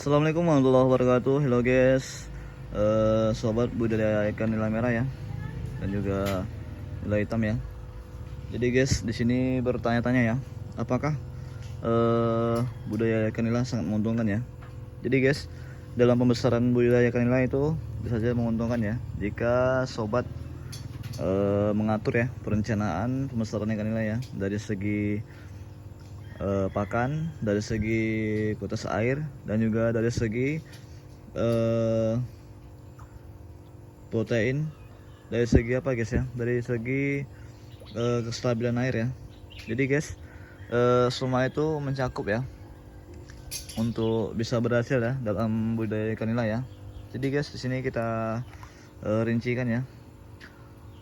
Assalamualaikum warahmatullahi wabarakatuh. Hello guys, sobat budidaya ikan nila merah ya, dan juga nila hitam ya. Jadi guys, di sini bertanya-tanya ya, apakah budidaya ikan nila sangat menguntungkan ya? Jadi guys, dalam pembesaran budidaya ikan nila itu bisa saja menguntungkan ya, jika sobat mengatur ya perencanaan pembesaran ikan nila ya, dari segi pakan, dari segi kualitas air, dan juga dari segi protein, dari segi apa guys ya, dari segi kestabilan air ya. Jadi guys, semua itu mencakup ya untuk bisa berhasil ya dalam budidaya ikan nila ya. Jadi guys, di sini kita rincikan ya.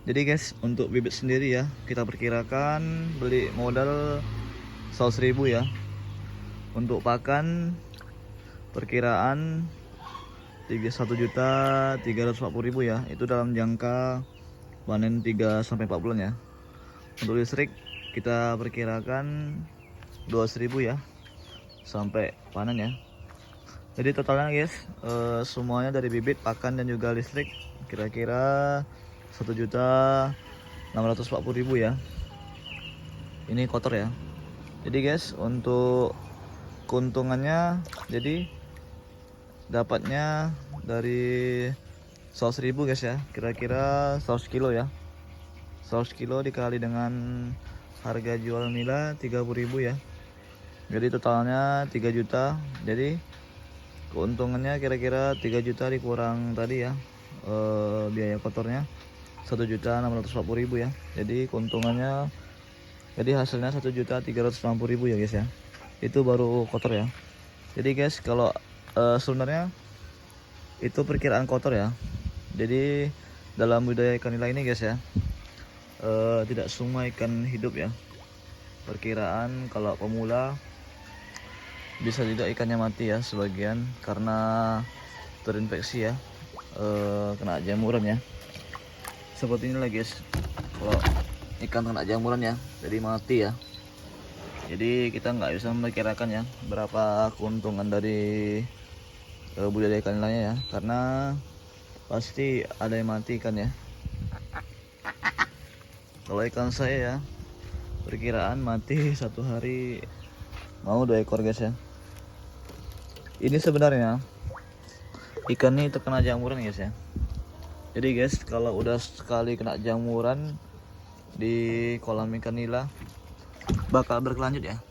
Jadi guys, untuk bibit sendiri ya, kita perkirakan beli modal 100.000 ya. Untuk pakan perkiraan 1.340.000 ya, itu dalam jangka panen 3 sampai 4 bulan ya. Untuk listrik kita perkirakan 200.000 ya sampai panen ya. Jadi totalnya guys, semuanya dari bibit, pakan, dan juga listrik kira-kira 1.640.000 ya. Ini kotor ya. Jadi guys, untuk keuntungannya jadi dapatnya dari 100.000 guys ya, kira-kira 100 kilo ya. 100 kilo dikali dengan harga jual nila 30.000 ya, jadi totalnya 3 juta. Jadi keuntungannya kira-kira 3 juta dikurang tadi ya, biaya kotornya 1.640.000 ya. Jadi keuntungannya, jadi hasilnya 1.360.000 ya guys ya. Itu baru kotor ya. Jadi guys, kalau sebenarnya itu perkiraan kotor ya. Jadi dalam budidaya ikan nila ini guys ya, tidak semua ikan hidup ya. Perkiraan kalau pemula bisa juga ikannya mati ya, sebagian karena terinfeksi ya, kena jamuran ya. Seperti inilah guys, kalau ikan kena jamuran ya, jadi mati ya. Jadi kita nggak bisa memperkirakan ya berapa keuntungan dari budidaya ikan nilainya ya, karena pasti ada yang mati ikan ya. Kalau ikan saya ya, perkiraan mati satu hari mau 2 ekor guys ya. Ini sebenarnya ikan ini terkena jamuran guys ya. Jadi guys, kalau udah sekali kena jamuran di kolam ikan nila bakal berkelanjut ya,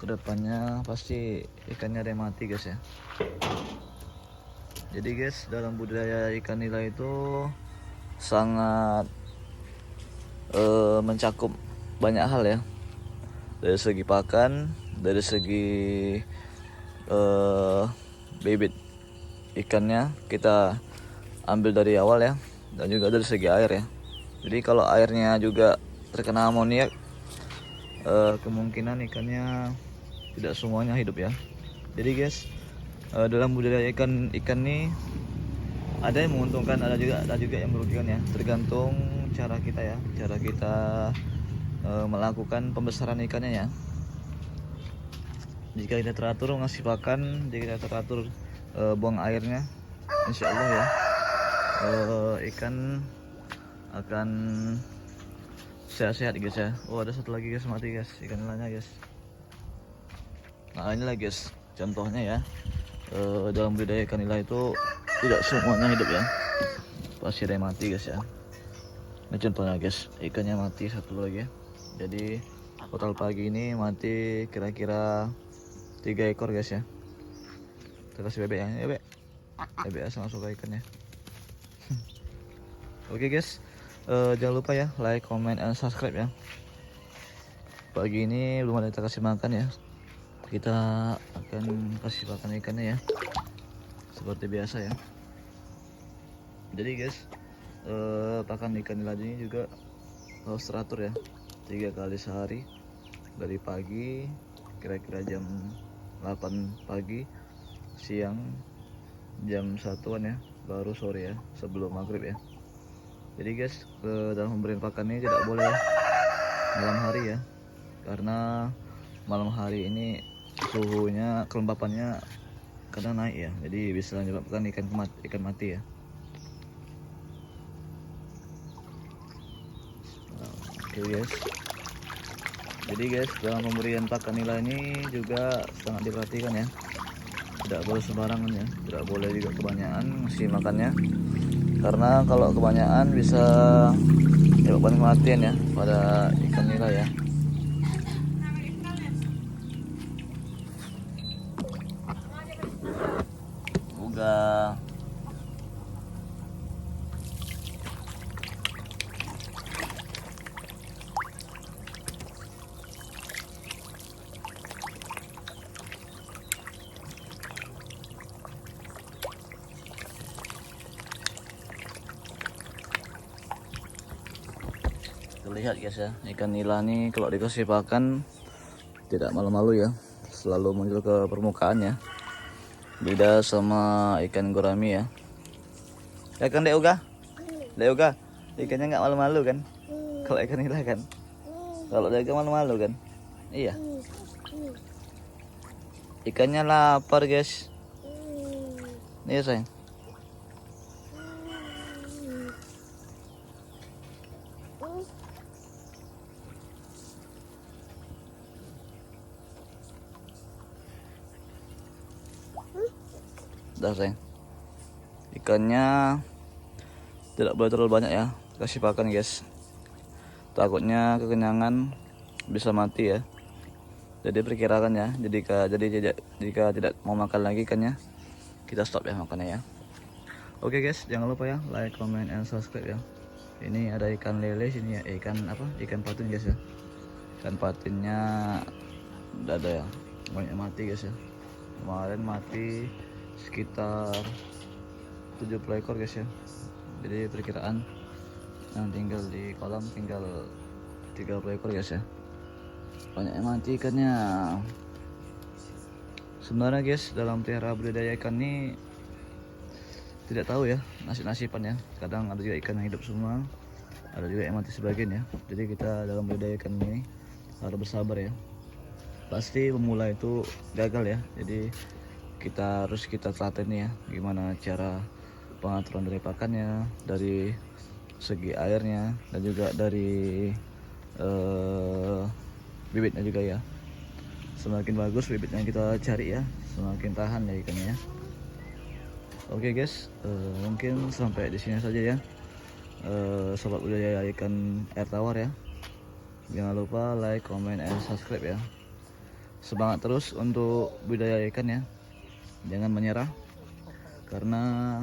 kedepannya pasti ikannya ada yang mati guys ya. Jadi guys, dalam budidaya ikan nila itu sangat mencakup banyak hal ya, dari segi pakan, dari segi bibit ikannya kita ambil dari awal ya, dan juga dari segi air ya. Jadi kalau airnya juga terkena amoniak, kemungkinan ikannya tidak semuanya hidup ya. Jadi guys, dalam budidaya ikan nih ada yang menguntungkan, ada juga yang merugikan ya, tergantung cara kita ya, cara kita melakukan pembesaran ikannya ya. Jika kita teratur ngasih pakan, jika kita teratur buang airnya, insya Allah ya, ikan akan sehat-sehat guys ya. Oh, ada satu lagi guys mati guys, ikan nilainya guys. Nah inilah guys contohnya ya, dalam budidaya ikan nila itu tidak semuanya hidup ya, pasti ada yang mati guys ya. Ini contohnya guys, ikannya mati satu lagi ya. Jadi total pagi ini mati kira-kira 3 ekor guys ya. Kita kasih bebek ya, bebek asal masuk ke ikannya. Oke guys, jangan lupa ya like, comment, and subscribe ya. Pagi ini belum ada kita kasih makan ya, kita akan kasih makan ikannya ya, seperti biasa ya. Jadi guys, pakan ikan nila ini juga harus teratur ya, 3 kali sehari, dari pagi kira-kira jam 8 pagi, siang jam 1-an ya, baru sore ya, sebelum maghrib ya. Jadi guys, dalam pemberian pakan ini tidak boleh malam hari ya, karena malam hari ini suhunya, kelembapannya kadang naik ya, jadi bisa menyebabkan ikan mati ya. Oke guys, jadi guys dalam pemberian pakan nila ini juga sangat diperhatikan ya, tidak boleh sembarangan ya, tidak boleh juga kebanyakan ngasih makannya, karena kalau kebanyakan bisa menyebabkan kematian ya pada ikan nila ya. Semoga terlihat guys ya, ikan nila nih kalau dikasih pakan tidak malu-malu ya, selalu muncul ke permukaan ya, beda sama ikan gurami ya. Ya kan Dek Uga, ikannya nggak malu-malu kan, kalau ikan nila kan, kalau dia malu-malu kan. Iya, ikannya lapar guys. Iya sayang. Udah sayang, ikannya tidak boleh terlalu banyak ya kasih pakan guys, takutnya kekenyangan bisa mati ya. Jadi perkirakan ya, jika tidak mau makan lagi ikannya, kita stop ya makannya ya. Oke guys, jangan lupa ya like, comment, and subscribe ya. Ini ada ikan lele sini ya, ikan patin guys ya. Ikan patinnya udah ada ya, banyak mati guys ya. Kemarin mati sekitar 70 ekor guys ya. Jadi perkiraan yang tinggal di kolam tinggal 30 ekor guys ya. Banyak yang mati ikannya. Sebenarnya guys, dalam pelihara budidaya ikan ini tidak tahu ya nasib-nasiban ya. Kadang ada juga ikan yang hidup semua, ada juga yang mati sebagian ya. Jadi kita dalam budidaya ikan ini harus bersabar ya. Pasti pemula itu gagal ya, jadi kita harus telaten ya gimana cara pengaturan dari pakannya, dari segi airnya, dan juga dari bibitnya juga ya. Semakin bagus bibitnya kita cari ya, semakin tahan ya ikannya ya. Oke guys, mungkin sampai di sini saja ya, sobat budidaya ikan air tawar ya. Jangan lupa like, comment, and subscribe ya. Semangat terus untuk budidaya ikan ya, jangan menyerah, karena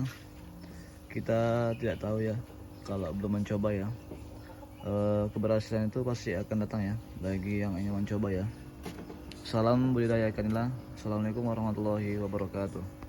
kita tidak tahu ya kalau belum mencoba ya. Keberhasilan itu pasti akan datang ya bagi yang ingin mencoba ya. Salam budidaya ikan nila. Assalamualaikum warahmatullahi wabarakatuh.